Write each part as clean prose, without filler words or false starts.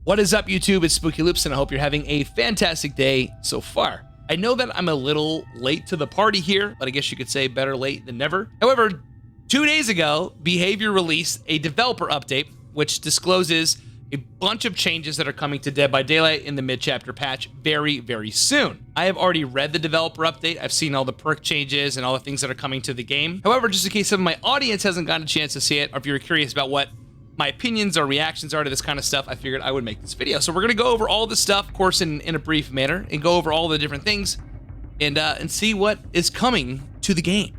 What is up, YouTube? It's SpookyLoopz, and I hope you're having a fantastic day so far. I know that I'm a little late to the party here, but I guess you could say better late than never. However, 2 days ago, Behavior released a developer update, which discloses a bunch of changes that are coming to Dead by Daylight in the mid-chapter patch very, very soon. I have already read the developer update. I've seen all the perk changes and all the things that are coming to the game. However, just in case some of my audience hasn't gotten a chance to see it, or if you're curious about what my opinions or reactions are to this kind of stuff, I figured I would make this video. So we're gonna go over all this stuff, of course, in a brief manner, and go over all the different things and see what is coming to the game.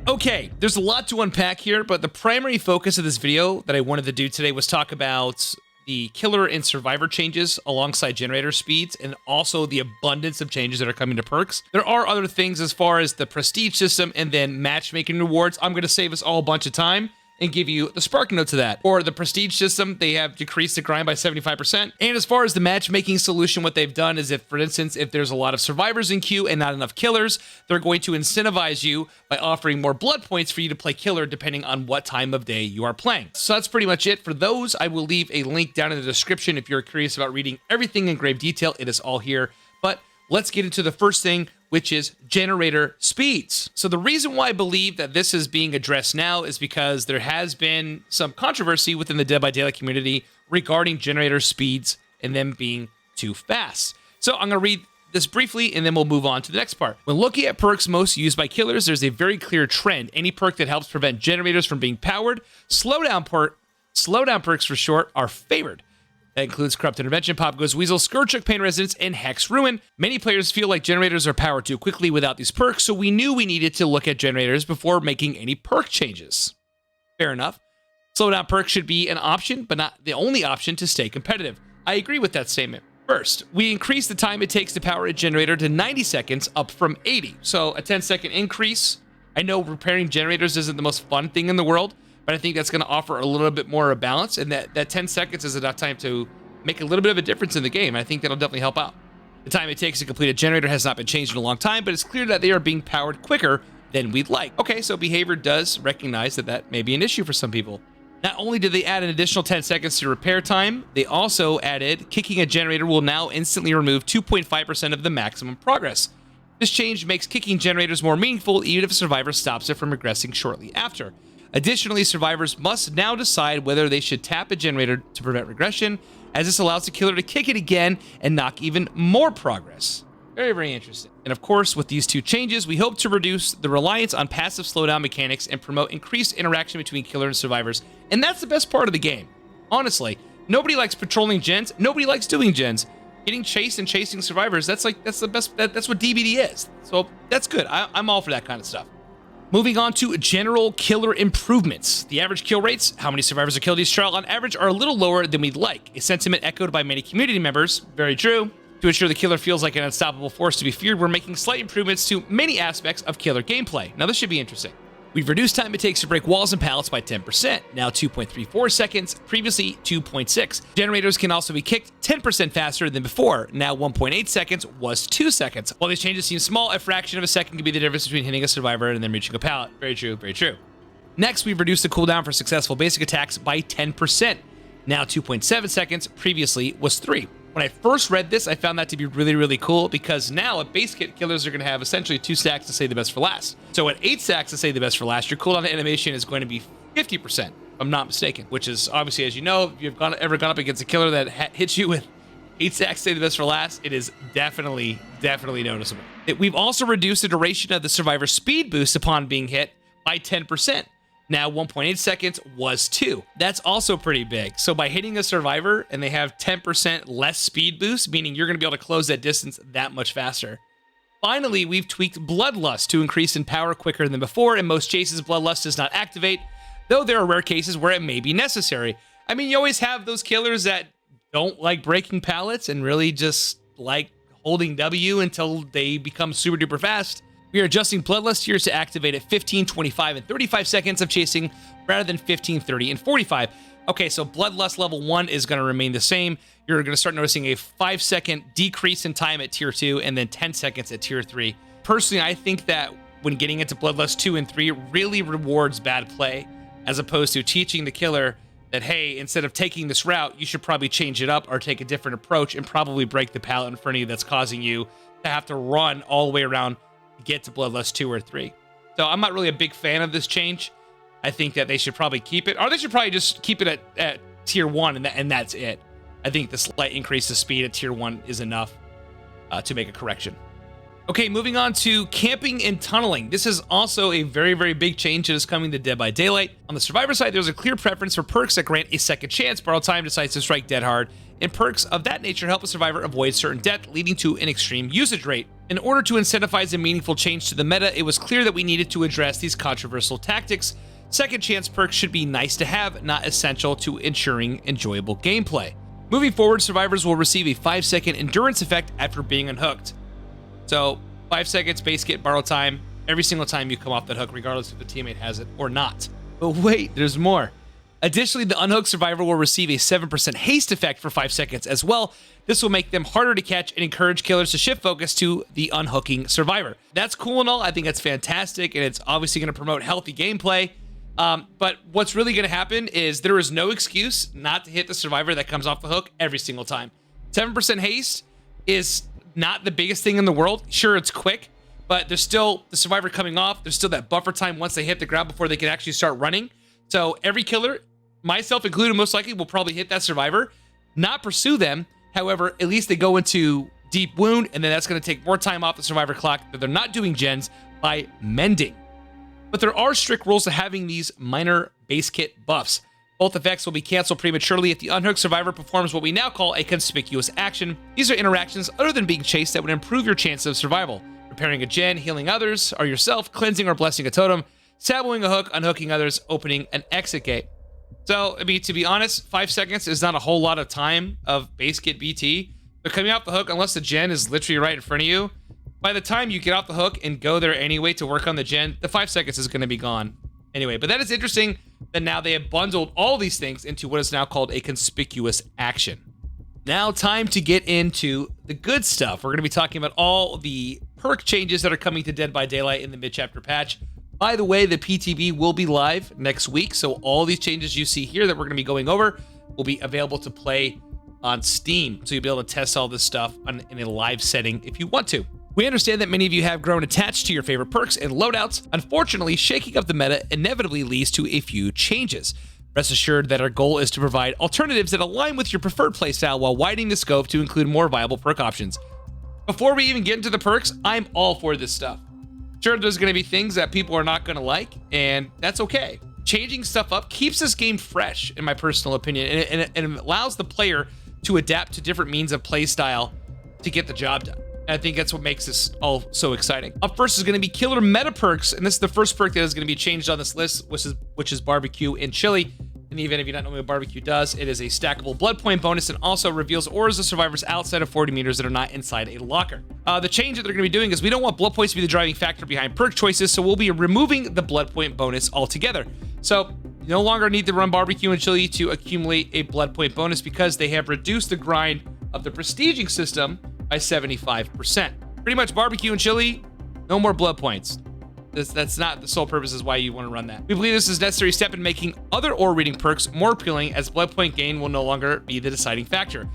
Okay, there's a lot to unpack here, but the primary focus of this video that I wanted to do today was talk about the killer and survivor changes alongside generator speeds, and also the abundance of changes that are coming to perks. There are other things as far as the prestige system and then matchmaking rewards. I'm going to save us all a bunch of time and give you the spark notes of that. For the prestige system, they have decreased the grind by 75%. And as far as the matchmaking solution, what they've done is if, for instance, if there's a lot of survivors in queue and not enough killers, they're going to incentivize you by offering more blood points for you to play killer depending on what time of day you are playing. So that's pretty much it. For those, I will leave a link down in the description if you're curious about reading everything in grave detail. It is all here. But let's get into the first thing, which is generator speeds. So the reason why I believe that this is being addressed now is because there has been some controversy within the Dead by Daylight community regarding generator speeds and them being too fast. So I'm gonna read this briefly and then we'll move on to the next part. When looking at perks most used by killers, there's a very clear trend. Any perk that helps prevent generators from being powered, slowdown perks for short, are favored. That includes Corrupt Intervention, Pop Goes Weasel, Scourge, Pain Resonance, and Hex Ruin. Many players feel like generators are powered too quickly without these perks, so we knew we needed to look at generators before making any perk changes. Fair enough. Slowdown perks should be an option, but not the only option to stay competitive. I agree with that statement. First, we increased the time it takes to power a generator to 90 seconds, up from 80. So a 10-second increase. I know repairing generators isn't the most fun thing in the world, but I think that's going to offer a little bit more of balance, and that 10 seconds is enough time to make a little bit of a difference in the game. I think that'll definitely help out. The time it takes to complete a generator has not been changed in a long time, but it's clear that they are being powered quicker than we'd like. Okay, so Behavior does recognize that that may be an issue for some people. Not only did they add an additional 10 seconds to repair time, they also added kicking a generator will now instantly remove 2.5% of the maximum progress. This change makes kicking generators more meaningful even if a survivor stops it from regressing shortly after. Additionally, survivors must now decide whether they should tap a generator to prevent regression, as this allows the killer to kick it again and knock even more progress. Very, very interesting. And of course, with these two changes, we hope to reduce the reliance on passive slowdown mechanics and promote increased interaction between killer and survivors. And that's the best part of the game. Honestly, nobody likes patrolling gens. Nobody likes doing gens. Getting chased and chasing survivors, that's the best, that's what DBD is. So that's good. I'm all for that kind of stuff. Moving on to general killer improvements. The average kill rates, how many survivors are killed each trial, on average are a little lower than we'd like. A sentiment echoed by many community members. Very true. To ensure the killer feels like an unstoppable force to be feared, we're making slight improvements to many aspects of killer gameplay. Now this should be interesting. We've reduced time it takes to break walls and pallets by 10%, now 2.34 seconds, previously 2.6. Generators can also be kicked 10% faster than before, now 1.8 seconds was 2 seconds. While these changes seem small, a fraction of a second can be the difference between hitting a survivor and then reaching a pallet. Very true, very true. Next, we've reduced the cooldown for successful basic attacks by 10%, now 2.7 seconds, previously was 3. When I first read this, I found that to be really, really cool because now at base kit, killers are going to have essentially 2 stacks to save the best for last. So at 8 stacks to save the best for last, your cooldown animation is going to be 50%, if I'm not mistaken, which is obviously, as you know, if you've ever gone up against a killer that hits you with 8 stacks to save the best for last, it is definitely noticeable. We've also reduced the duration of the survivor speed boost upon being hit by 10%. Now 1.8 seconds was 2. That's also pretty big. So by hitting a survivor and they have 10% less speed boost, meaning you're going to be able to close that distance that much faster. Finally, we've tweaked Bloodlust to increase in power quicker than before. In most cases, Bloodlust does not activate, though there are rare cases where it may be necessary. I mean, you always have those killers that don't like breaking pallets and really just like holding W until they become super duper fast. We are adjusting Bloodlust tiers to activate at 15, 25, and 35 seconds of chasing rather than 15, 30, and 45. Okay, so Bloodlust level 1 is going to remain the same. You're going to start noticing a 5-second decrease in time at tier 2 and then 10 seconds at tier 3. Personally, I think that when getting into Bloodlust 2 and 3 really rewards bad play, as opposed to teaching the killer that, hey, instead of taking this route, you should probably change it up or take a different approach and probably break the pallet in front of you that's causing you to have to run all the way around to get to Bloodlust 2 or 3. So I'm not really a big fan of this change. I think that they should probably keep it, or they should probably just keep it at tier 1 and that's it. I think the slight increase of speed at tier 1 is enough to make a correction. Okay, moving on to camping and tunneling. This is also a very, very big change that is coming to Dead by Daylight. On the survivor side, there's a clear preference for perks that grant a second chance. Borrowed Time decides to strike dead hard, and perks of that nature help a survivor avoid certain death, leading to an extreme usage rate. In order to incentivize a meaningful change to the meta, it was clear that we needed to address these controversial tactics. Second chance perks should be nice to have, not essential to ensuring enjoyable gameplay. Moving forward, survivors will receive a 5-second endurance effect after being unhooked. So 5 seconds base kit borrow time every single time you come off that hook, regardless if the teammate has it or not. But wait, there's more. Additionally, the unhooked survivor will receive a 7% haste effect for 5 seconds as well. This will make them harder to catch and encourage killers to shift focus to the unhooking survivor. That's cool and all. I think that's fantastic, and it's obviously going to promote healthy gameplay. But what's really going to happen is there is no excuse not to hit the survivor that comes off the hook every single time. 7% haste is not the biggest thing in the world. Sure, it's quick, but there's still the survivor coming off. There's still that buffer time once they hit the ground before they can actually start running. So every killer, myself included most likely, will probably hit that survivor, not pursue them. However, at least they go into deep wound, and then that's going to take more time off the survivor clock that they're not doing gens by mending. But there are strict rules to having these minor base kit buffs. Both effects will be canceled prematurely if the unhooked survivor performs what we now call a conspicuous action. These are interactions other than being chased that would improve your chances of survival. Repairing a gen, healing others, or yourself, cleansing or blessing a totem, saboing a hook, unhooking others, opening an exit gate. So, I mean, to be honest, 5 seconds is not a whole lot of time of base kit BT, but coming off the hook, unless the gen is literally right in front of you, by the time you get off the hook and go there anyway to work on the gen, the 5 seconds is going to be gone. Anyway, but that is interesting that now they have bundled all these things into what is now called a conspicuous action. Now, time to get into the good stuff. We're going to be talking about all the perk changes that are coming to Dead by Daylight in the mid-chapter patch. By the way, the PTB will be live next week, so all these changes you see here that we're going to be going over will be available to play on Steam. So you'll be able to test all this stuff in a live setting if you want to. We understand that many of you have grown attached to your favorite perks and loadouts. Unfortunately, shaking up the meta inevitably leads to a few changes. Rest assured that our goal is to provide alternatives that align with your preferred playstyle while widening the scope to include more viable perk options. Before we even get into the perks, I'm all for this stuff. Sure, there's going to be things that people are not going to like, and that's okay. Changing stuff up keeps this game fresh, in my personal opinion, and it allows the player to adapt to different means of playstyle to get the job done. I think that's what makes this all so exciting. Up first is going to be killer meta perks, and this is the first perk that is going to be changed on this list, which is barbecue and chili. In the event of you not knowing what barbecue does, it is a stackable blood point bonus and also reveals auras of survivors outside of 40 meters that are not inside a locker. The change that they're going to be doing is we don't want blood points to be the driving factor behind perk choices, so we'll be removing the blood point bonus altogether. So you no longer need to run barbecue and chili to accumulate a blood point bonus because they have reduced the grind of the prestiging system by 75%. Pretty much barbecue and chili, no more blood points. That's not the sole purpose is why you want to run that. We believe this is a necessary step in making other ore reading perks more appealing, as blood point gain will no longer be the deciding factor.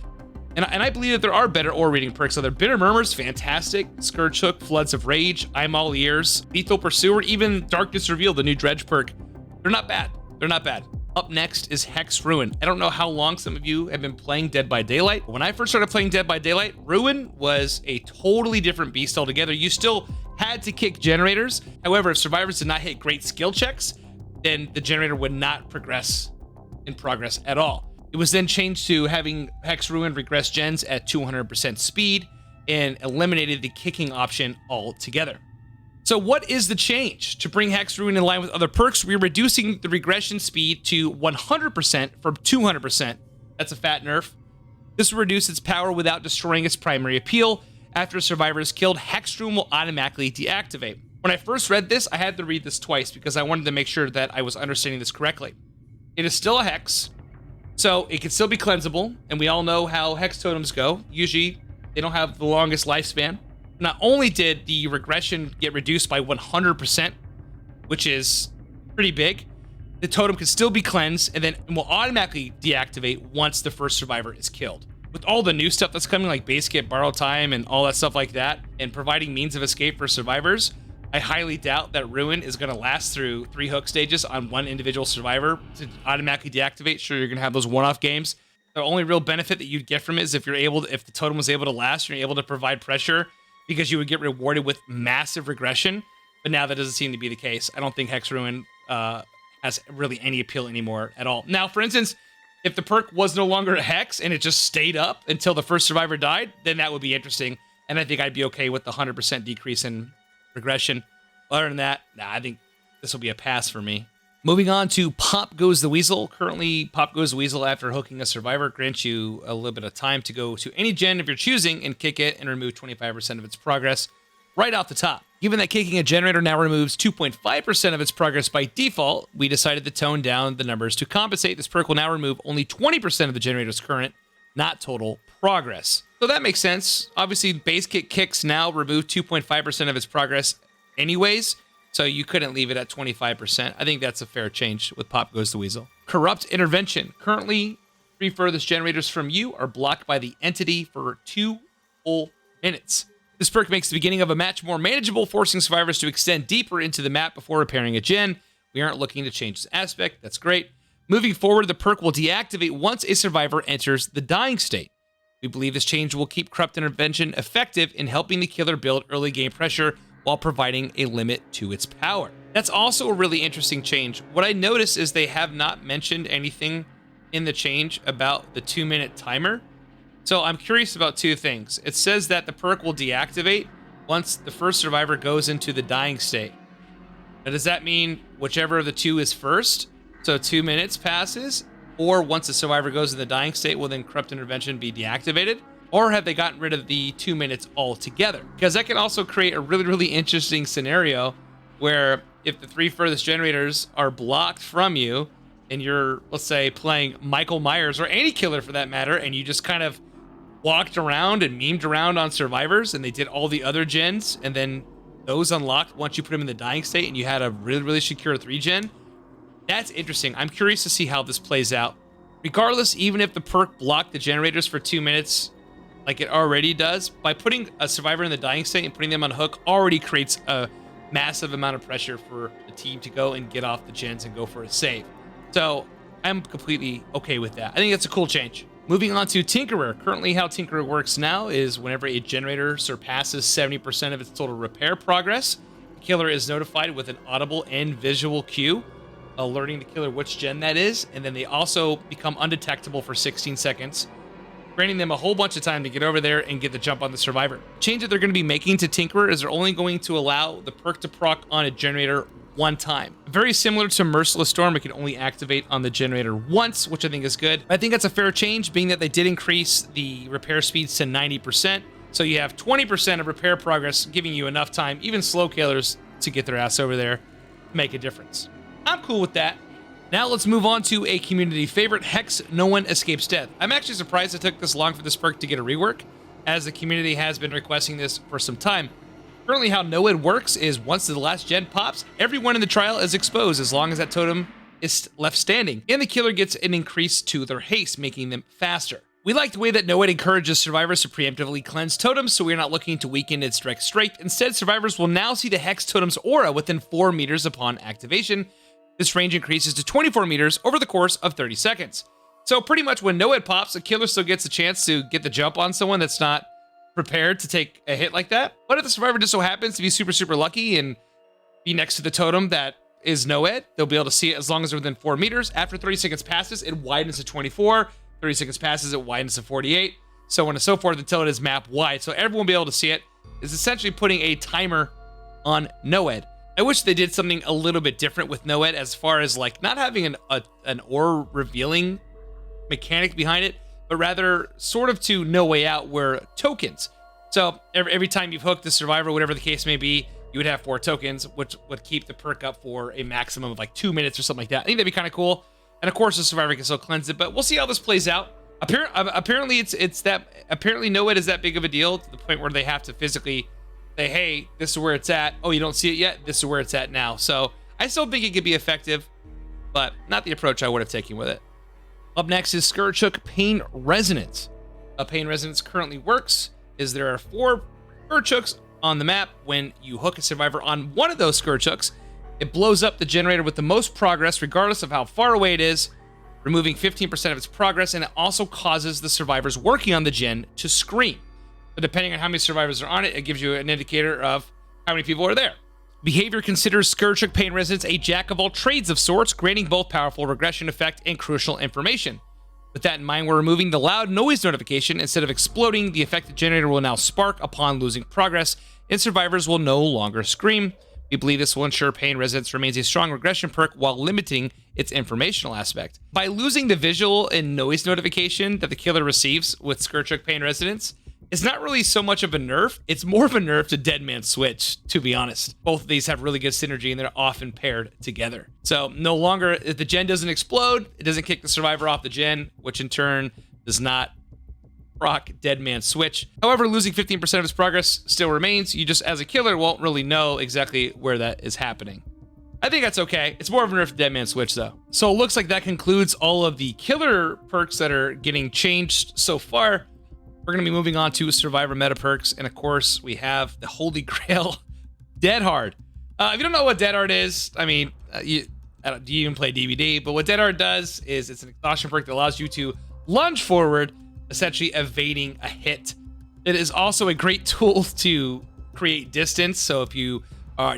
And I believe that there are better ore reading perks. So they're Bitter Murmurs, fantastic. Scourge Hook, Floods of Rage, I'm All Ears, Lethal Pursuer, even Darkness Reveal, the new Dredge perk. They're not bad. They're not bad. Up next is Hex Ruin. I don't know how long some of you have been playing Dead by Daylight. When I first started playing Dead by Daylight, Ruin was a totally different beast altogether. You still had to kick generators. However, if survivors did not hit great skill checks, then the generator would not progress in progress at all. It was then changed to having Hex Ruin regress gens at 200% speed and eliminated the kicking option altogether. So what is the change? To bring Hex Ruin in line with other perks, we're reducing the regression speed to 100% from 200%. That's a fat nerf. This will reduce its power without destroying its primary appeal. After a survivor is killed, Hex Ruin will automatically deactivate. When I first read this, I had to read this twice because I wanted to make sure that I was understanding this correctly. It is still a Hex, so it can still be cleansable, and we all know how Hex totems go. Usually, they don't have the longest lifespan. not only did the regression get reduced by 100%, which is pretty big, the totem can still be cleansed and then will automatically deactivate once the first survivor is killed. With all the new stuff that's coming, like base kit, borrow time, and all that stuff like that, and providing means of escape for survivors, I highly doubt that Ruin is going to last through 3 hook stages on one individual survivor to automatically deactivate. Sure, you're going to have those one-off games. The only real benefit that you'd get from it is if if the totem was able to last, you're able to provide pressure because you would get rewarded with massive regression. But now that doesn't seem to be the case. I don't think Hex Ruin has really any appeal anymore at all. Now, for instance, if the perk was no longer a Hex and it just stayed up until the first survivor died, then that would be interesting. And I think I'd be okay with the 100% decrease in regression. Other than that, I think this will be a pass for me. Moving on to Pop Goes the Weasel. Currently, Pop Goes the Weasel, after hooking a survivor, grants you a little bit of time to go to any gen of your choosing and kick it and remove 25% of its progress right off the top. Given that kicking a generator now removes 2.5% of its progress by default, we decided to tone down the numbers to compensate. This perk will now remove only 20% of the generator's current, not total progress. So that makes sense. Obviously, base kit kicks now remove 2.5% of its progress anyways, so you couldn't leave it at 25%. I think that's a fair change with Pop Goes the Weasel. Corrupt Intervention. Currently, 3 furthest generators from you are blocked by the entity for 2 full minutes. This perk makes the beginning of a match more manageable, forcing survivors to extend deeper into the map before repairing a gen. We aren't looking to change this aspect. That's great. Moving forward, the perk will deactivate once a survivor enters the dying state. We believe this change will keep Corrupt Intervention effective in helping the killer build early game pressure while providing a limit to its power. That's also a really interesting change. What I noticed is they have not mentioned anything in the change about the 2-minute timer. So I'm curious about 2 things. It says that the perk will deactivate once the first survivor goes into the dying state. Now, does that mean whichever of the 2 is first? So 2 minutes passes, or once the survivor goes in the dying state, will then Corrupt Intervention be deactivated? Or have they gotten rid of the 2 minutes altogether? Because that can also create a really, really interesting scenario where if the 3 furthest generators are blocked from you and you're, let's say, playing Michael Myers or any killer for that matter, and you just kind of walked around and memed around on survivors and they did all the other gens and then those unlocked once you put them in the dying state and you had a really, really secure 3 gen, that's interesting. I'm curious to see how this plays out. Regardless, even if the perk blocked the generators for 2 minutes, like it already does, by putting a survivor in the dying state and putting them on hook already creates a massive amount of pressure for the team to go and get off the gens and go for a save. So I'm completely okay with that. I think that's a cool change. Moving on to Tinkerer. Currently, how Tinkerer works now is whenever a generator surpasses 70% of its total repair progress, the killer is notified with an audible and visual cue, alerting the killer which gen that is, and then they also become undetectable for 16 seconds, granting them a whole bunch of time to get over there and get the jump on the survivor. The change that they're going to be making to Tinkerer is they're only going to allow the perk to proc on a generator 1 time. Very similar to Merciless Storm, it can only activate on the generator once, which I think is good. I think that's a fair change, being that they did increase the repair speeds to 90%. So you have 20% of repair progress, giving you enough time, even slow killers, to get their ass over there, make a difference. I'm cool with that. Now let's move on to a community favorite, Hex No One Escapes Death. I'm actually surprised it took this long for this perk to get a rework, as the community has been requesting this for some time. Currently, how NOED works is once the last gen pops, everyone in the trial is exposed as long as that totem is left standing, and the killer gets an increase to their haste, making them faster. We like the way that NOED encourages survivors to preemptively cleanse totems, so we're not looking to weaken its direct strength. Instead, survivors will now see the Hex totem's aura within 4 meters upon activation. This range increases to 24 meters over the course of 30 seconds. So pretty much when NOED pops, a killer still gets a chance to get the jump on someone that's not prepared to take a hit like that. But if the survivor just so happens to be super, super lucky and be next to the totem that is NOED, they'll be able to see it as long as they're within 4 meters. After 30 seconds passes, it widens to 24. 30 seconds passes, it widens to 48. So on and so forth until it is map wide. So everyone will be able to see it. It's essentially putting a timer on NOED. I wish they did something a little bit different with NOED as far as like not having an ore revealing mechanic behind it, but rather sort of to No Way Out where tokens. So every time you've hooked the survivor, whatever the case may be, you would have 4 tokens, which would keep the perk up for a maximum of like 2 minutes or something like that. I think that'd be kind of cool. And of course, the survivor can still cleanse it, but we'll see how this plays out. Apparently, NOED is that big of a deal to the point where they have to physically say, hey, this is where it's at. Oh, you don't see it yet? This is where it's at now. So I still think it could be effective, but not the approach I would have taken with it. Up next is Scourgehook Pain Resonance. A Pain Resonance currently works is there are 4 Scourgehooks on the map. When you hook a survivor on one of those Scourgehooks, it blows up the generator with the most progress, regardless of how far away it is, removing 15% of its progress, and it also causes the survivors working on the gen to scream. So depending on how many survivors are on it, it gives you an indicator of how many people are there. Behavior considers Scourgehook Pain Resonance a jack of all trades of sorts, granting both powerful regression effect and crucial information. With that in mind, we're removing the loud noise notification. Instead of exploding, the affected generator will now spark upon losing progress, and survivors will no longer scream. We believe this will ensure Pain Resonance remains a strong regression perk while limiting its informational aspect. By losing the visual and noise notification that the killer receives with Scourgehook Pain Resonance, it's not really so much of a nerf. It's more of a nerf to Dead Man Switch, to be honest. Both of these have really good synergy and they're often paired together. So no longer, if the gen doesn't explode, it doesn't kick the survivor off the gen, which in turn does not proc Dead Man Switch. However, losing 15% of its progress still remains. You just, as a killer, won't really know exactly where that is happening. I think that's okay. It's more of a nerf to Dead Man Switch, though. So it looks like that concludes all of the killer perks that are getting changed so far. We're going to be moving on to Survivor meta perks, and of course, we have the Holy Grail, Dead Hard. If you don't know what Dead Hard is, I mean, do you even play DVD? But what Dead Hard does is it's an exhaustion perk that allows you to lunge forward, essentially evading a hit. It is also a great tool to create distance, so if you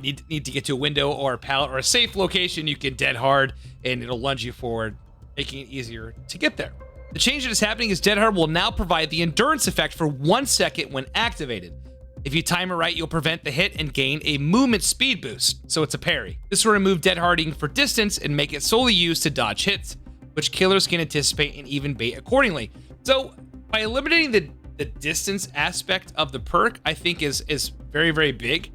need to get to a window or a pallet or a safe location, you can Dead Hard, and it'll lunge you forward, making it easier to get there. The change that is happening is Dead Hard will now provide the endurance effect for 1 second when activated. If you time it right, you'll prevent the hit and gain a movement speed boost, so it's a parry. This will remove Dead Harding for distance and make it solely used to dodge hits, which killers can anticipate and even bait accordingly. So by eliminating the distance aspect of the perk, I think is very, very big.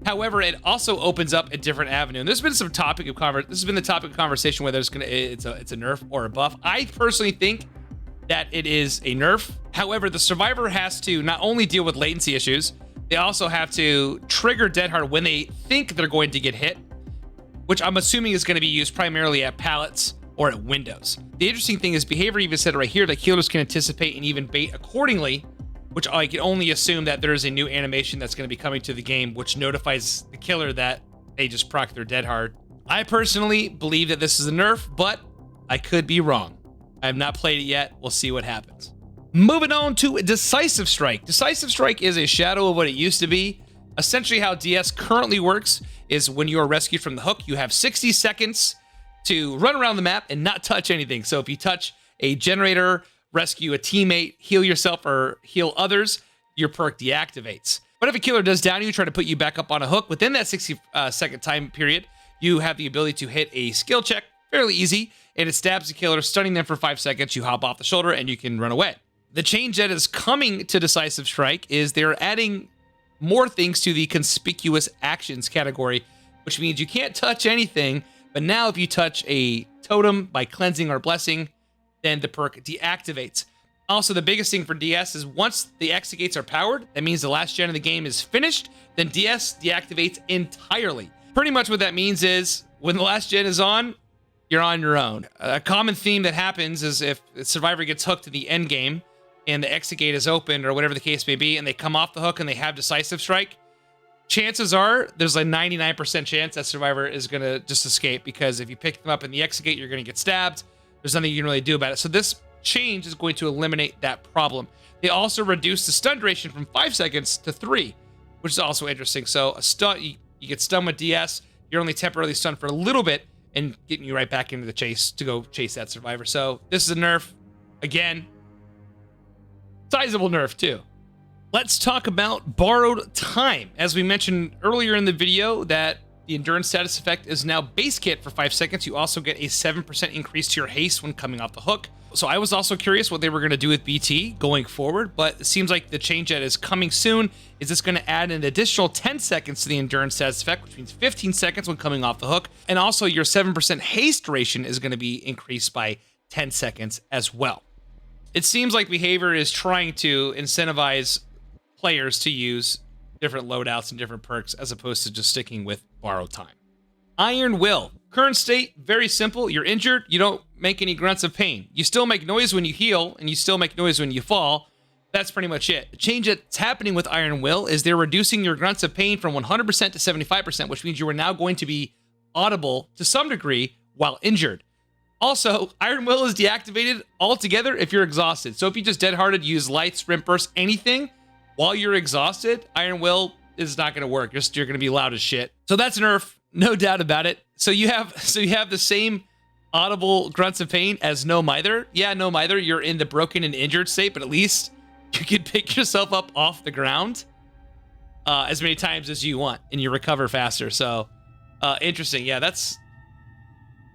However, it also opens up a different avenue. And there's been some topic of this has been the topic of conversation whether it's a nerf or a buff. I personally think that it is a nerf. However, the survivor has to not only deal with latency issues, they also have to trigger Dead Hard when they think they're going to get hit, which I'm assuming is going to be used primarily at pallets or at windows. The interesting thing is behavior even said right here that killers can anticipate and even bait accordingly, which I can only assume that there is a new animation that's going to be coming to the game, which notifies the killer that they just proc their Dead Hard. I personally believe that this is a nerf, but I could be wrong. I have not played it yet. We'll see what happens. Moving on to Decisive Strike. Decisive Strike is a shadow of what it used to be. Essentially how DS currently works is when you are rescued from the hook, you have 60 seconds to run around the map and not touch anything. So if you touch a generator, rescue a teammate, heal yourself, or heal others, your perk deactivates. But if a killer does down you, try to put you back up on a hook, within that 60-second time period, you have the ability to hit a skill check, fairly easy, and it stabs the killer, stunning them for 5 seconds. You hop off the shoulder, and you can run away. The change that is coming to Decisive Strike is they're adding more things to the conspicuous actions category, which means you can't touch anything, but now if you touch a totem by cleansing or blessing, then the perk deactivates. Also, the biggest thing for DS is once the exegates are powered, that means the last gen of the game is finished, then DS deactivates entirely. Pretty much what that means is when the last gen is on, you're on your own. A common theme that happens is if the survivor gets hooked to the end game and the exegate is open or whatever the case may be, and they come off the hook and they have Decisive Strike, chances are there's a 99% chance that survivor is going to just escape, because if you pick them up in the exegate, you're going to get stabbed. There's nothing you can really do about it. So this change is going to eliminate that problem. They also reduce the stun duration from 5 seconds to 3, which is also interesting. So a stun, you get stunned with DS, you're only temporarily stunned for a little bit and getting you right back into the chase to go chase that survivor. So this is a nerf. Again, sizable nerf too. Let's talk about borrowed time. As we mentioned earlier in the video, that the endurance status effect is now base kit for 5 seconds. You also get a 7% increase to your haste when coming off the hook. So I was also curious what they were going to do with BT going forward, but it seems like the change that is coming soon is it's going to add an additional 10 seconds to the endurance status effect, which means 15 seconds when coming off the hook. And also your 7% haste duration is going to be increased by 10 seconds as well. It seems like behavior is trying to incentivize players to use different loadouts and different perks as opposed to just sticking with borrowed time. Iron Will. Current state, very simple. You're injured, you don't make any grunts of pain. You still make noise when you heal, and you still make noise when you fall. That's pretty much it. The change that's happening with Iron Will is they're reducing your grunts of pain from 100% to 75%, which means you are now going to be audible to some degree while injured. Also, Iron Will is deactivated altogether if you're exhausted. So if you just dead-hearted, use light, sprint burst, anything, while you're exhausted, Iron Will is not going to work. You're going to be loud as shit. So that's a nerf, no doubt about it. So you have the same audible grunts of pain as No Mither. Yeah, No Mither, you're in the broken and injured state, but at least you can pick yourself up off the ground as many times as you want, and you recover faster. So interesting. Yeah, that's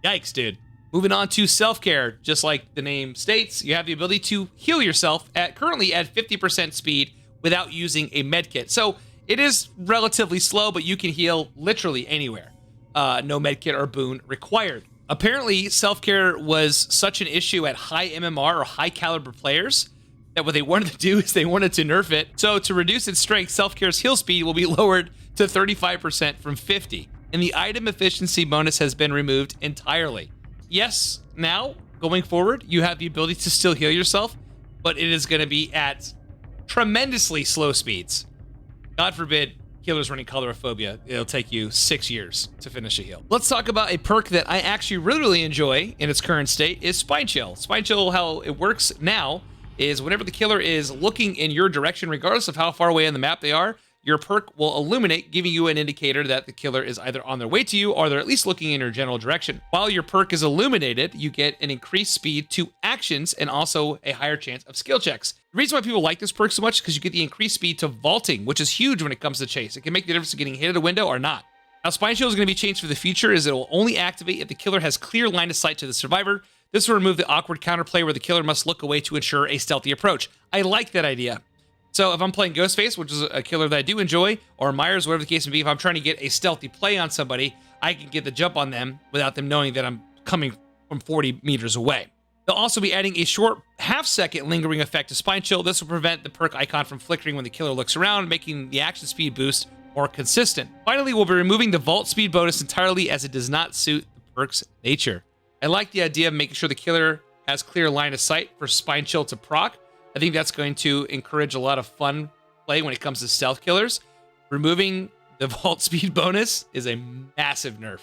yikes, dude. Moving on to self-care, just like the name states, you have the ability to heal yourself currently at 50% speed without using a medkit. So it is relatively slow, but you can heal literally anywhere. No medkit or boon required. Apparently, self-care was such an issue at high MMR or high caliber players that what they wanted to do is they wanted to nerf it. So to reduce its strength, self-care's heal speed will be lowered to 35% from 50%. And the item efficiency bonus has been removed entirely. Yes, now, going forward, you have the ability to still heal yourself, but it is going to be at tremendously slow speeds. God forbid, healers running Colorophobia. It'll take you 6 years to finish a heal. Let's talk about a perk that I actually really enjoy in its current state is Spine Chill. Spine Chill, how it works now, is whenever the killer is looking in your direction, regardless of how far away on the map they are, your perk will illuminate, giving you an indicator that the killer is either on their way to you or they're at least looking in your general direction. While your perk is illuminated, you get an increased speed to actions and also a higher chance of skill checks. The reason why people like this perk so much is because you get the increased speed to vaulting, which is huge when it comes to chase. It can make the difference of getting hit at a window or not. How Spine Shield is going to be changed for the future is it will only activate if the killer has clear line of sight to the survivor. This will remove the awkward counterplay where the killer must look away to ensure a stealthy approach. I like that idea. So if I'm playing Ghostface, which is a killer that I do enjoy, or Myers, whatever the case may be, if I'm trying to get a stealthy play on somebody, I can get the jump on them without them knowing that I'm coming from 40 meters away. They'll also be adding a short half-second lingering effect to Spine Chill. This will prevent the perk icon from flickering when the killer looks around, making the action speed boost more consistent. Finally, we'll be removing the vault speed bonus entirely as it does not suit the perk's nature. I like the idea of making sure the killer has clear line of sight for Spine Chill to proc. I think that's going to encourage a lot of fun play when it comes to stealth killers. Removing the vault speed bonus is a massive nerf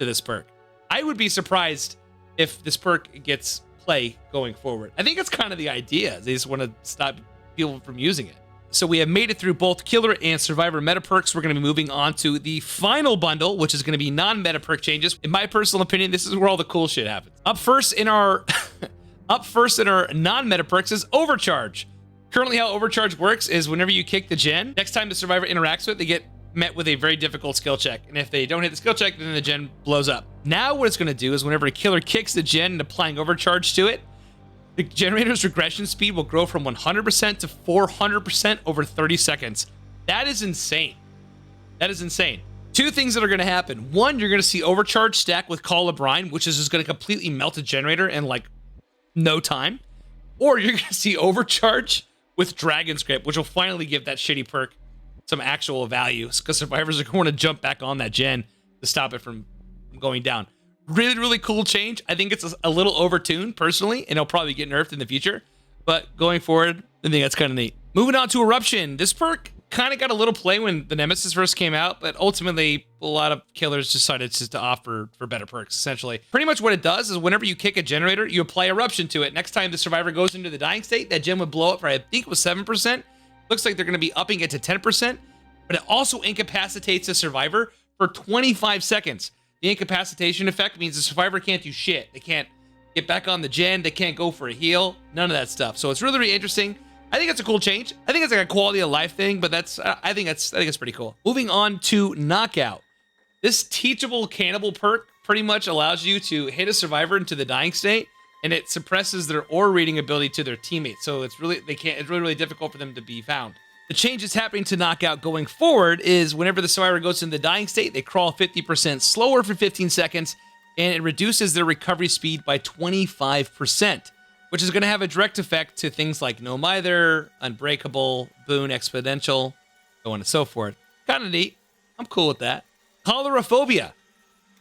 to this perk. I would be surprised if this perk gets play going forward. I think that's kind of the idea. They just want to stop people from using it. So we have made it through both killer and survivor meta perks. We're going to be moving on to the final bundle, which is going to be non-meta perk changes. In my personal opinion, this is where all the cool shit happens. Up first in our non-meta perks is Overcharge. Currently how Overcharge works is whenever you kick the gen, next time the survivor interacts with it, they get met with a very difficult skill check. And if they don't hit the skill check, then the gen blows up. Now what it's going to do is whenever a killer kicks the gen and applying Overcharge to it, the generator's regression speed will grow from 100% to 400% over 30 seconds. That is insane. That is insane. Two things that are going to happen. One, you're going to see Overcharge stack with Call of Brine, which is just going to completely melt a generator in like no time. Or you're going to see Overcharge with Dragon's Grip, which will finally give that shitty perk some actual value because survivors are going to jump back on that gen to stop it from going down. Really, really cool change. I think it's a little overtuned personally, and it'll probably get nerfed in the future. But going forward, I think that's kind of neat. Moving on to Eruption. This perk kind of got a little play when the Nemesis first came out, but ultimately a lot of killers decided just to offer for better perks, essentially. Pretty much what it does is whenever you kick a generator, you apply Eruption to it. Next time the survivor goes into the dying state, that gen would blow up for, I think it was 7%. Looks like they're going to be upping it to 10%, but it also incapacitates the survivor for 25 seconds. The incapacitation effect means the survivor can't do shit. They can't get back on the gen. They can't go for a heal. None of that stuff. So it's really, really interesting. I think it's a cool change. I think it's like a quality of life thing, but I think it's pretty cool. Moving on to Knockout. This teachable cannibal perk pretty much allows you to hit a survivor into the dying state, and it suppresses their aura reading ability to their teammates. So it's really really difficult for them to be found. The change that's happening to Knockout going forward is whenever the survivor goes into the dying state, they crawl 50% slower for 15 seconds, and it reduces their recovery speed by 25%, which is going to have a direct effect to things like No Mither, Unbreakable, Boon, Exponential. so on and so forth. Kind of neat. I'm cool with that. Choleraphobia.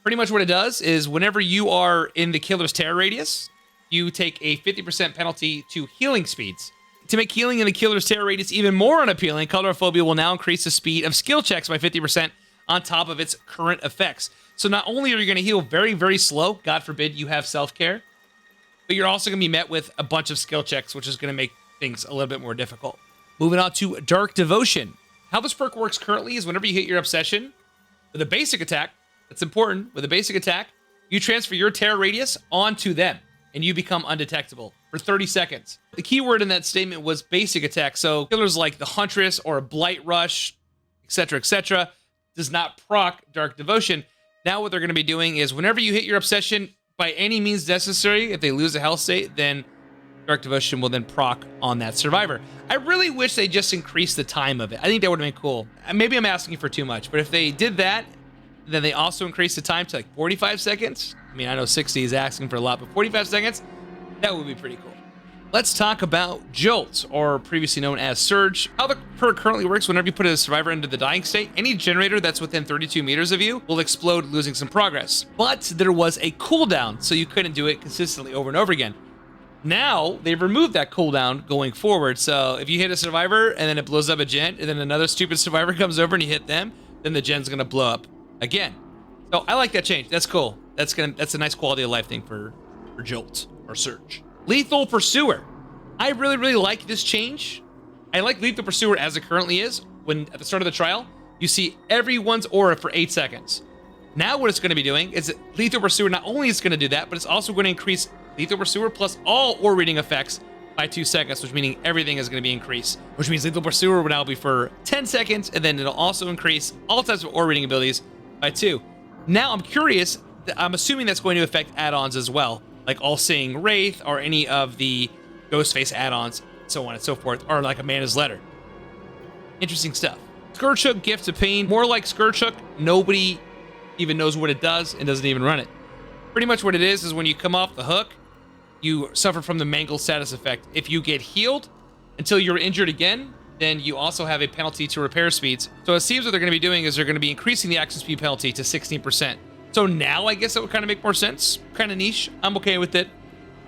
Pretty much what it does is whenever you are in the killer's terror radius, you take a 50% penalty to healing speeds. To make healing in the killer's terror radius even more unappealing, Choleraphobia will now increase the speed of skill checks by 50% on top of its current effects. So not only are you going to heal very, very slow, God forbid you have self-care, but you're also going to be met with a bunch of skill checks, which is going to make things a little bit more difficult. Moving on to Dark Devotion. How this perk works currently is whenever you hit your obsession with a basic attack, that's important, with a basic attack, you transfer your terror radius onto them, and you become undetectable for 30 seconds. The key word in that statement was basic attack, so killers like the Huntress or a Blight Rush, etc., does not proc Dark Devotion. Now what they're going to be doing is whenever you hit your obsession, by any means necessary, if they lose a health state, then Dark Devotion will then proc on that survivor. I really wish they just increased the time of it. I think that would have been cool. Maybe I'm asking for too much, but if they did that, then they also increased the time to like 45 seconds. I mean, I know 60 is asking for a lot, but 45 seconds, that would be pretty cool. Let's talk about Jolt, or previously known as Surge. How the perk currently works: whenever you put a survivor into the dying state, any generator that's within 32 meters of you will explode, losing some progress. But there was a cooldown, so you couldn't do it consistently over and over again. Now, they've removed that cooldown going forward, so if you hit a survivor and then it blows up a gen, and then another stupid survivor comes over and you hit them, then the gen's gonna blow up again. So I like that change. That's cool. That's a nice quality of life thing for Jolt or Surge. Lethal Pursuer. I really, really like this change. I like Lethal Pursuer as it currently is. When at the start of the trial, you see everyone's aura for 8 seconds. Now what it's going to be doing is that Lethal Pursuer not only is going to do that, but it's also going to increase Lethal Pursuer plus all aura reading effects by 2 seconds, which meaning everything is going to be increased. Which means Lethal Pursuer will now be for 10 seconds, and then it'll also increase all types of aura reading abilities by 2. Now I'm curious, I'm assuming that's going to affect add-ons as well, like All-Seeing Wraith or any of the Ghostface add-ons, so on and so forth, or like Amanda's Letter. Interesting stuff. Scourge Hook, Gift of Pain, more like Scourge Hook. Nobody even knows what it does and doesn't even run it. Pretty much what it is when you come off the hook, you suffer from the Mangled status effect. If you get healed until you're injured again, then you also have a penalty to repair speeds. So it seems what they're going to be doing is they're going to be increasing the action speed penalty to 16%. So now I guess that would kind of make more sense. Kind of niche. I'm okay with it.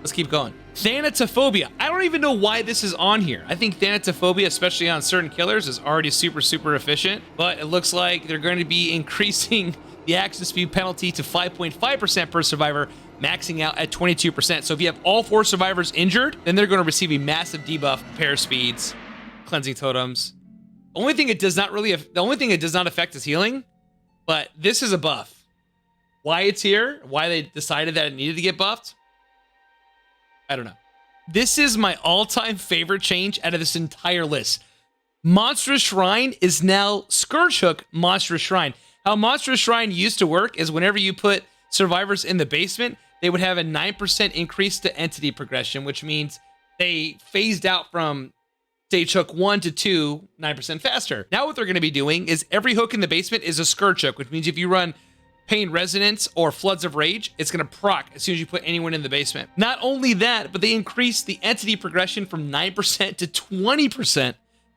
Let's keep going. Thanatophobia. I don't even know why this is on here. I think Thanatophobia, especially on certain killers, is already super, super efficient. But it looks like they're going to be increasing the action speed penalty to 5.5% per survivor, maxing out at 22%. So if you have all 4 survivors injured, then they're going to receive a massive debuff, repair speeds, cleansing totems. The only thing it does not affect is healing, but this is a buff. Why it's here, why they decided that it needed to get buffed, I don't know. This is my all-time favorite change out of this entire list. Monstrous Shrine is now Scourge Hook Monstrous Shrine. How Monstrous Shrine used to work is whenever you put survivors in the basement, they would have a 9% increase to entity progression, which means they phased out from stage hook 1 to 2, 9% faster. Now what they're going to be doing is every hook in the basement is a Scourge Hook, which means if you run Pain Resonance or Floods of Rage, it's going to proc as soon as you put anyone in the basement. Not only that, but they increased the entity progression from 9% to 20%,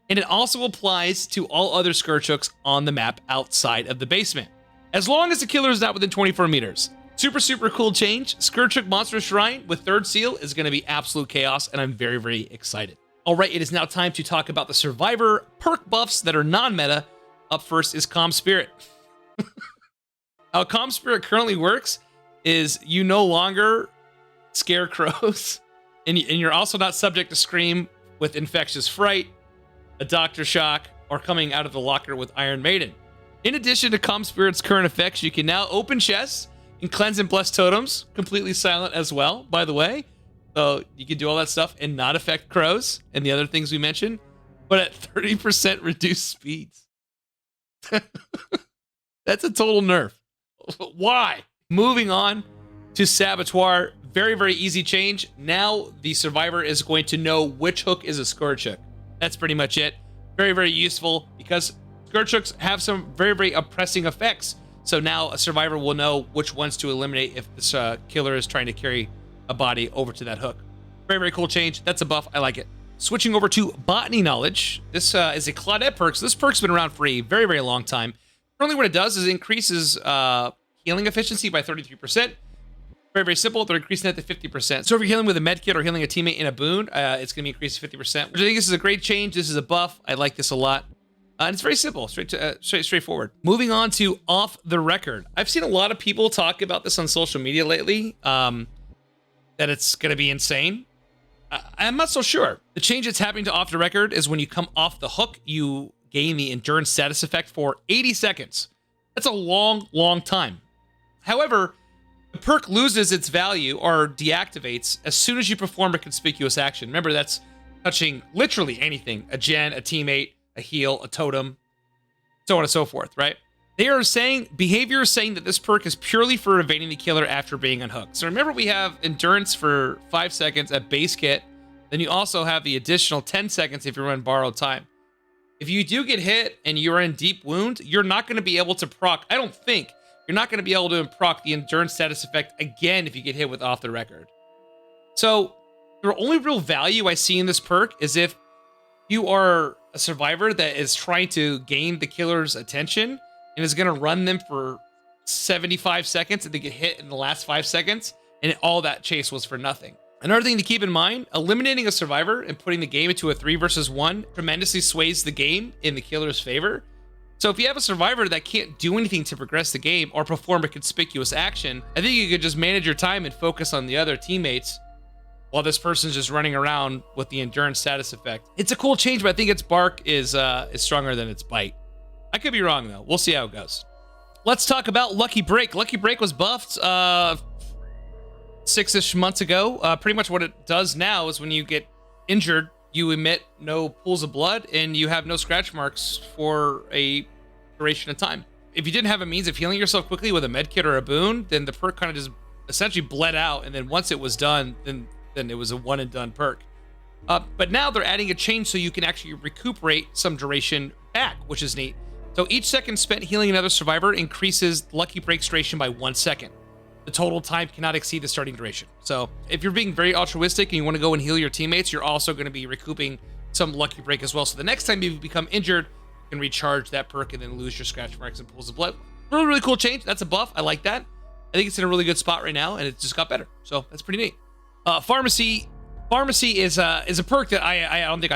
and it also applies to all other Scourge Hooks on the map outside of the basement, as long as the killer is not within 24 meters. Super, super cool change. Scourge Hook Monster Shrine with 3rd seal is going to be absolute chaos, and I'm very, very excited. All right, it is now time to talk about the Survivor perk buffs that are non-meta. Up first is Calm Spirit. How Calm Spirit currently works is you no longer scare crows, and you're also not subject to Scream with Infectious Fright, a Doctor Shock, or coming out of the locker with Iron Maiden. In addition to Calm Spirit's current effects, you can now open chests and cleanse and bless totems, completely silent as well, by the way. So you can do all that stuff and not affect crows and the other things we mentioned, but at 30% reduced speeds. That's a total nerf. Why? Moving on to Saboteur. Very, very easy change. Now the survivor is going to know which hook is a Scourge Hook. That's pretty much it. Very, very useful because Scourge Hooks have some very, very oppressing effects. So now a survivor will know which ones to eliminate if this killer is trying to carry a body over to that hook. Very, very cool change. That's a buff. I like it. Switching over to Botany Knowledge. This is a Claudette perk. So this perk's been around for a very, very long time. Currently what it does is it increases healing efficiency by 33%. Very, very simple. They're increasing that to 50%. So if you're healing with a med kit or healing a teammate in a boon, it's going to be increased to 50%, which I think this is a great change. This is a buff. I like this a lot. And it's very simple, straightforward. Moving on to Off the Record. I've seen a lot of people talk about this on social media lately, that it's going to be insane. I'm not so sure. The change that's happening to Off the Record is when you come off the hook, you gain the endurance status effect for 80 seconds. That's a long, long time. However, the perk loses its value or deactivates as soon as you perform a conspicuous action. Remember, that's touching literally anything. A gen, a teammate, a heal, a totem, so on and so forth, right? Behavior is saying that this perk is purely for evading the killer after being unhooked. So remember, we have endurance for 5 seconds at base kit. Then you also have the additional 10 seconds if you're on borrowed time. If you do get hit and you're in deep wound, you're not going to be able to proc, I don't think, you're not going to be able to proc the endurance status effect again if you get hit with Off the Record. So the only real value I see in this perk is if you are a survivor that is trying to gain the killer's attention and is going to run them for 75 seconds and they get hit in the last 5 seconds, and all that chase was for nothing. Another thing to keep in mind, eliminating a survivor and putting the game into a 3 versus 1 tremendously sways the game in the killer's favor. So if you have a survivor that can't do anything to progress the game or perform a conspicuous action, I think you could just manage your time and focus on the other teammates while this person's just running around with the endurance status effect. It's a cool change, but I think its bark is stronger than its bite. I could be wrong, though. We'll see how it goes. Let's talk about Lucky Break. Lucky Break was buffed 6-ish months ago. Pretty much what it does now is when you get injured, you emit no pools of blood and you have no scratch marks for a duration of time. If you didn't have a means of healing yourself quickly with a med kit or a boon, then the perk kind of just essentially bled out, and then once it was done, then it was a one and done perk. But now they're adding a change so you can actually recuperate some duration back, which is neat. So each second spent healing another survivor increases Lucky Break's duration by 1 second. The total time cannot exceed the starting duration. So if you're being very altruistic and you want to go and heal your teammates, you're also going to be recouping some Lucky Break as well. So the next time you become injured, you can recharge that perk and then lose your scratch marks and pools of blood. Really, really cool change. That's a buff. I like that. I think it's in a really good spot right now, and it just got better. So that's pretty neat. Pharmacy is a perk that I don't think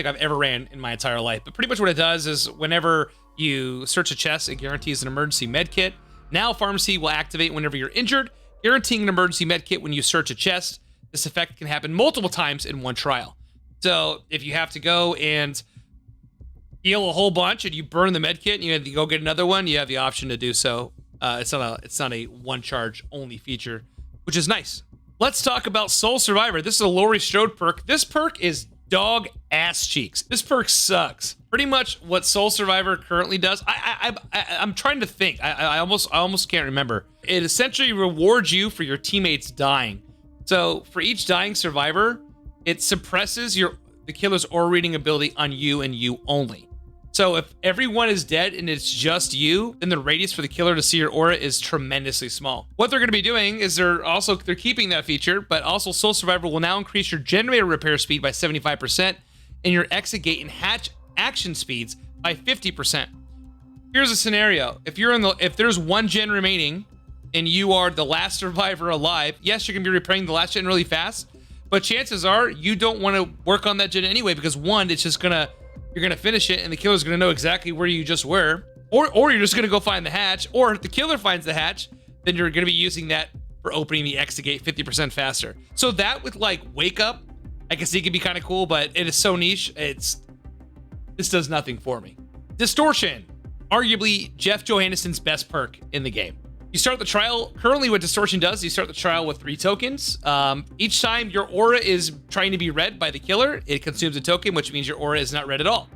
I've ever ran in my entire life. But pretty much what it does is whenever you search a chest, it guarantees an emergency med kit. Now Pharmacy will activate whenever you're injured, guaranteeing an emergency med kit when you search a chest. This effect can happen multiple times in one trial. So if you have to go and heal a whole bunch and you burn the med kit and you have to go get another one, you have the option to do so. It's not a one charge only feature, which is nice. Let's talk about Soul Survivor. This is a Laurie Strode perk. This perk is dog ass cheeks. This perk sucks. Pretty much what Soul Survivor currently does. I'm trying to think. I almost can't remember. It essentially rewards you for your teammates dying. So for each dying survivor, it suppresses the killer's aura reading ability on you and you only. So if everyone is dead and it's just you, then the radius for the killer to see your aura is tremendously small. What they're going to be doing is they're keeping that feature, but also Soul Survivor will now increase your generator repair speed by 75% and your exit gate and hatch action speeds by 50%. Here's a scenario. If there's one gen remaining and you are the last survivor alive, yes, you're going to be repairing the last gen really fast, but chances are you don't want to work on that gen anyway, because one, you're gonna finish it and the killer's gonna know exactly where you just were, or you're just gonna go find the hatch, or if the killer finds the hatch, then you're gonna be using that for opening the exit gate 50% faster. So that with like Wake Up, I can see it could be kind of cool, but it is so niche. This does nothing for me. Distortion, arguably Jeff Johannessen's best perk in the game. You start the trial, currently what Distortion does, you start the trial with 3 tokens. Each time your aura is trying to be read by the killer, it consumes a token, which means your aura is not read at all.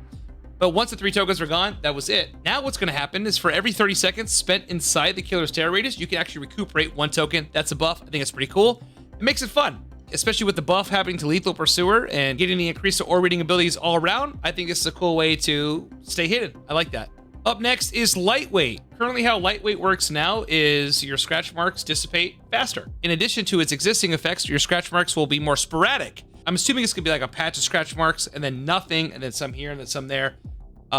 But once the 3 tokens are gone, that was it. Now what's gonna happen is for every 30 seconds spent inside the killer's terror radius, you can actually recuperate 1 token. That's a buff. I think it's pretty cool. It makes it fun, especially with the buff happening to Lethal Pursuer and getting the increased aura reading abilities all around. I think this is a cool way to stay hidden. I like that. Up next is Lightweight. Currently how Lightweight works now is your scratch marks dissipate faster. In addition to its existing effects, your scratch marks will be more sporadic. I'm assuming it's gonna be like a patch of scratch marks and then nothing, and then some here and then some there,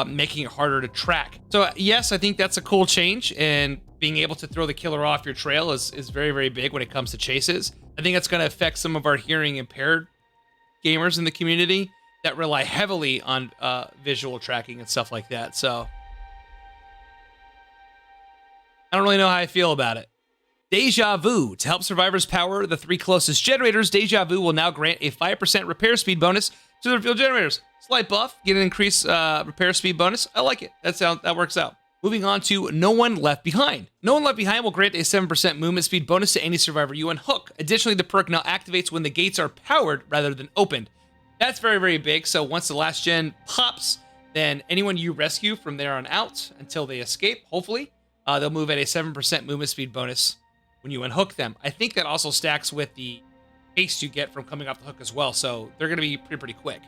making it harder to track. So yes, I think that's a cool change, and being able to throw the killer off your trail is very, very big when it comes to chases. I think that's gonna affect some of our hearing impaired gamers in the community that rely heavily on visual tracking and stuff like that. So I don't really know how I feel about it. Deja Vu. To help survivors power the 3 closest generators, Deja Vu will now grant a 5% repair speed bonus to the revealed generators. Slight buff, get an increased repair speed bonus. I like it. That works out. Moving on to No One Left Behind. No One Left Behind will grant a 7% movement speed bonus to any survivor you unhook. Additionally, the perk now activates when the gates are powered rather than opened. That's very, very big. So once the last gen pops, then anyone you rescue from there on out until they escape, hopefully, they'll move at a 7% movement speed bonus when you unhook them. I think that also stacks with the haste you get from coming off the hook as well. So they're going to be pretty quick.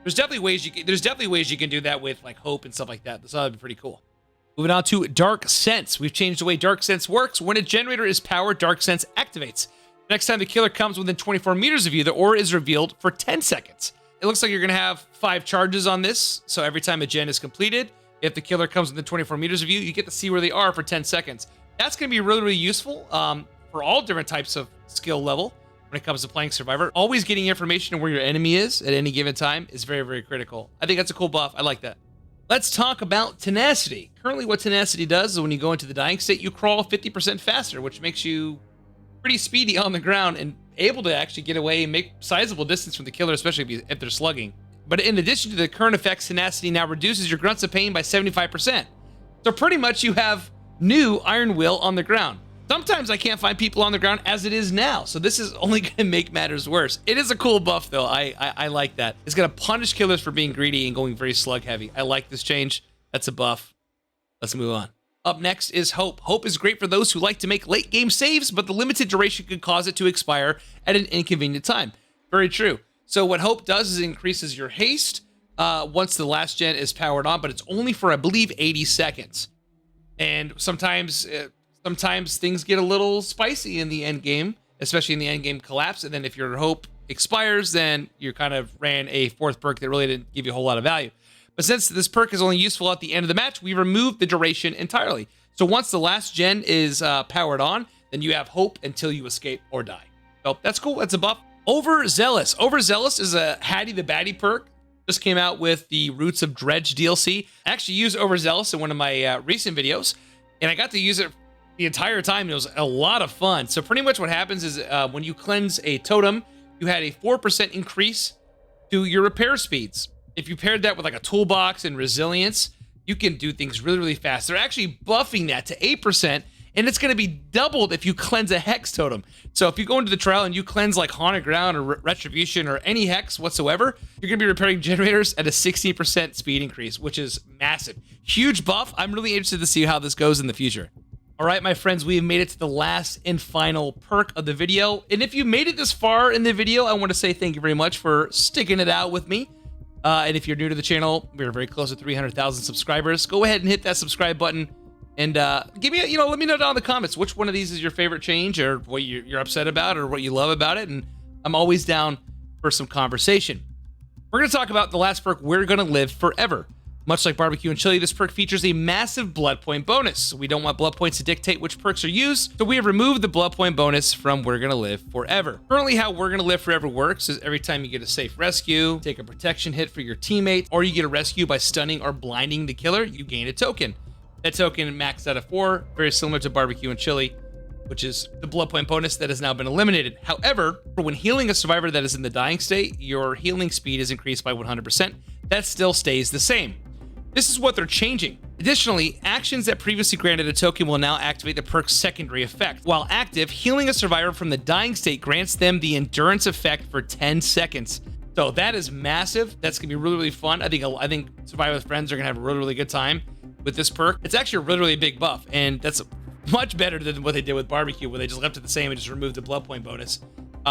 There's definitely ways you can do that with like hope and stuff like that. So that'd be pretty cool. Moving on to Dark Sense. We've changed the way Dark Sense works. When a generator is powered, Dark Sense activates. Next time the killer comes within 24 meters of you, the aura is revealed for 10 seconds. It looks like you're going to have 5 charges on this. So every time a gen is completed, if the killer comes within 24 meters of you, you get to see where they are for 10 seconds. That's going to be really, really useful for all different types of skill level when it comes to playing Survivor. Always getting information on where your enemy is at any given time is very, very critical. I think that's a cool buff. I like that. Let's talk about Tenacity. Currently, what Tenacity does is when you go into the dying state, you crawl 50% faster, which makes you pretty speedy on the ground and able to actually get away and make sizable distance from the killer, especially if they're slugging. But in addition to the current effects, Tenacity now reduces your grunts of pain by 75%. So pretty much you have new Iron Will on the ground. Sometimes I can't find people on the ground as it is now, so this is only going to make matters worse. It is a cool buff, though. I like that. It's going to punish killers for being greedy and going very slug heavy. I like this change. That's a buff. Let's move on. Up next is Hope. Hope is great for those who like to make late game saves, but the limited duration could cause it to expire at an inconvenient time. Very true. So what Hope does is it increases your haste once the last gen is powered on, but it's only for, I believe, 80 seconds. And sometimes things get a little spicy in the end game, especially in the end game collapse. And then if your hope expires, then you kind of ran a 4th perk that really didn't give you a whole lot of value. But since this perk is only useful at the end of the match, we removed the duration entirely. So once the last gen is powered on, then you have hope until you escape or die. So that's cool. That's a buff. Overzealous. Overzealous is a Hattie the Baddie perk. Just came out with the Roots of Dredge DLC. I actually used Overzealous in one of my recent videos, and I got to use it the entire time. It was a lot of fun. So pretty much what happens is when you cleanse a totem, you had a 4% increase to your repair speeds. If you paired that with like a toolbox and resilience, you can do things really, really fast. They're actually buffing that to 8%, and it's going to be doubled if you cleanse a hex totem. So if you go into the trial and you cleanse like Haunted Ground or Retribution or any hex whatsoever, you're going to be repairing generators at a 60% speed increase, which is massive. Huge buff. I'm really interested to see how this goes in the future. All right, my friends, we have made it to the last and final perk of the video. And if you made it this far in the video, I want to say thank you very much for sticking it out with me. And if you're new to the channel, we're very close to 300,000 subscribers. Go ahead and hit that subscribe button and give me, let me know down in the comments which one of these is your favorite change or what you're upset about or what you love about it. And I'm always down for some conversation. We're going to talk about the last perk, We're Gonna Live Forever. Much like barbecue and chili, this perk features a massive blood point bonus. We don't want blood points to dictate which perks are used, so we have removed the blood point bonus from We're Gonna Live Forever. Currently, how We're Gonna Live Forever works is every time you get a safe rescue, take a protection hit for your teammate, or you get a rescue by stunning or blinding the killer, you gain a token. That token maxed out of 4, very similar to barbecue and chili, which is the blood point bonus that has now been eliminated. However, when healing a survivor that is in the dying state, your healing speed is increased by 100%. That still stays the same. This is what they're changing. Additionally, actions that previously granted a token will now activate the perk's secondary effect. While active, healing a survivor from the dying state grants them the endurance effect for 10 seconds. So that is massive. That's gonna be really, really fun. I think Survivor with Friends are gonna have a really, really good time with this perk. It's actually a really, really big buff, and that's much better than what they did with barbecue, where they just left it the same and just removed the blood point bonus.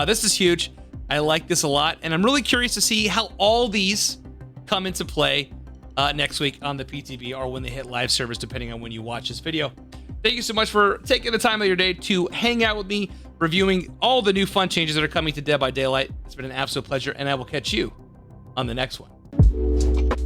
This is huge. I like this a lot, and I'm really curious to see how all these come into play next week on the PTB or when they hit live service, depending on when you watch this video. Thank you so much for taking the time of your day to hang out with me, reviewing all the new fun changes that are coming to Dead by Daylight. It's been an absolute pleasure, and I will catch you on the next one.